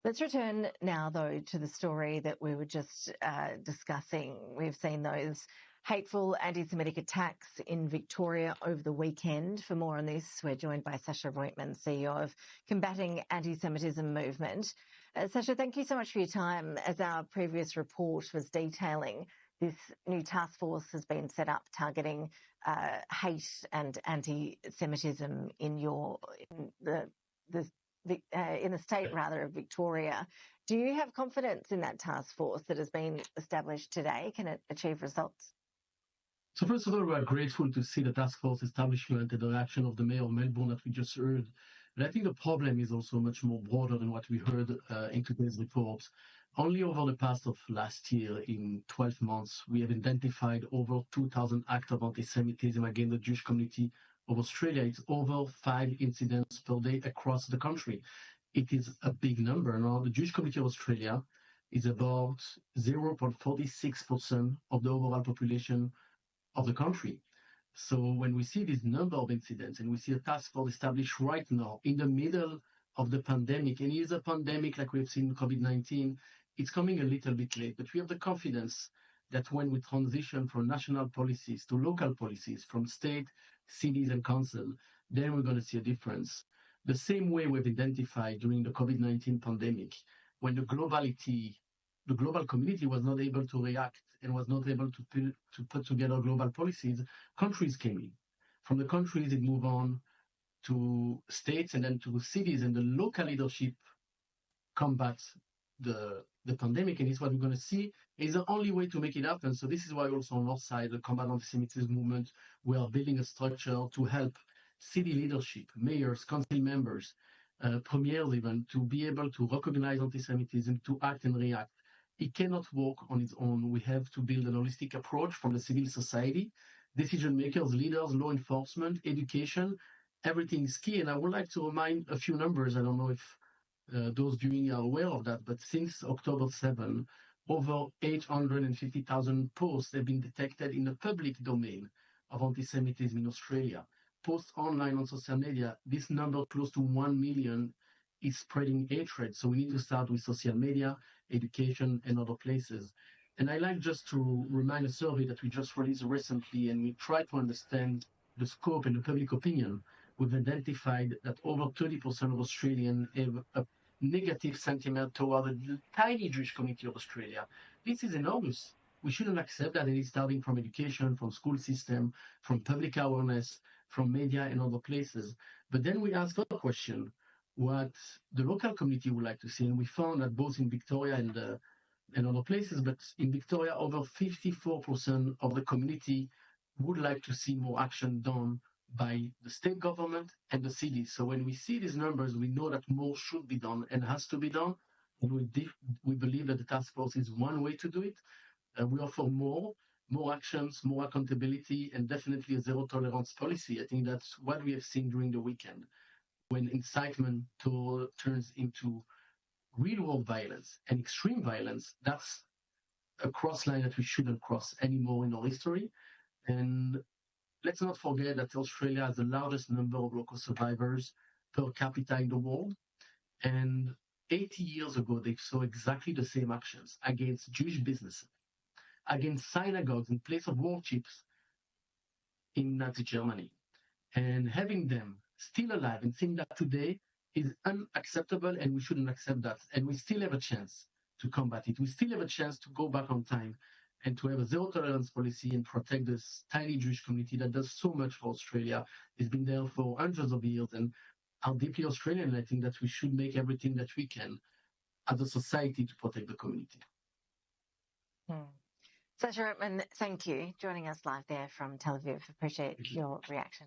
Let's return now, though, to the story that we were just discussing. We've seen those hateful anti-Semitic attacks in Victoria over the weekend. For more on this, we're joined by Sacha Roytman, CEO of Combating Antisemitism Movement. Sacha, thank you so much for your time. As our previous report was detailing, this new task force has been set up targeting hate and anti-Semitism in the state of Victoria. Do you have confidence in that task force that has been established today? Can it achieve results? So first of all, we are grateful to see the task force establishment and the reaction of the Mayor of Melbourne that we just heard. But I think the problem is also much more broader than what we heard in today's report. Only over the past of last year, in 12 months, we have identified over 2,000 acts of anti-Semitism against the Jewish community of Australia. It's over 5 incidents per day across the country. It is a big number. Now, the Jewish community of Australia is about 0.46% of the overall population of the country. So when we see this number of incidents and we see a task force established right now in the middle of the pandemic, and it is a pandemic like we've seen COVID-19, it's coming a little bit late, but we have the confidence that when we transition from national policies to local policies, from state, cities and council, then we're going to see a difference. The same way we've identified during the COVID-19 pandemic, when the global community was not able to react and was not able to put together global policies, countries came in. From the countries, it moved on to states and then to cities, and the local leadership combat the pandemic, and it's what we're going to see is the only way to make it happen. So this is why also on our side, the Combat Antisemitism Movement, we are building a structure to help city leadership, mayors, council members, premiers even, to be able to recognize anti-Semitism, to act and react. It cannot work on its own. We have to build an holistic approach from the civil society, decision makers, leaders, law enforcement, education. Everything is key. And I would like to remind a few numbers. I don't know if those viewing you are aware of that, but since October 7, over 850,000 posts have been detected in the public domain of anti-Semitism in Australia. Posts online on social media, this number close to 1 million is spreading hatred. So we need to start with social media, education, and other places. And I like just to remind a survey that we just released recently, and we try to understand the scope and the public opinion. We've identified that over 30% of Australians have a negative sentiment toward the tiny Jewish community of Australia. This is enormous. We shouldn't accept that. It is starting from education, from school system, from public awareness, from media and other places. But then we asked the question, what the local community would like to see. And we found that both in Victoria and other places, but in Victoria, over 54% of the community would like to see more action done by the state government and the cities. So when we see these numbers, we know that more should be done and has to be done. And we believe that the task force is one way to do it. We offer more actions, more accountability, and definitely a zero tolerance policy. I think that's what we have seen during the weekend. When incitement turns into real-world violence and extreme violence, that's a cross line that we shouldn't cross anymore in our history. And let's not forget that Australia has the largest number of local survivors per capita in the world. And 80 years ago, they saw exactly the same actions against Jewish businesses, against synagogues in place of worships in Nazi Germany. And having them still alive and seeing that today is unacceptable, and we shouldn't accept that. And we still have a chance to combat it. We still have a chance to go back on time and to have a zero tolerance policy and protect this tiny Jewish community that does so much for Australia. It's been there for hundreds of years and are deeply Australian. And I think that we should make everything that we can as a society to protect the community. Sacha Roytman, thank you. Joining us live there from Tel Aviv. Appreciate your reaction.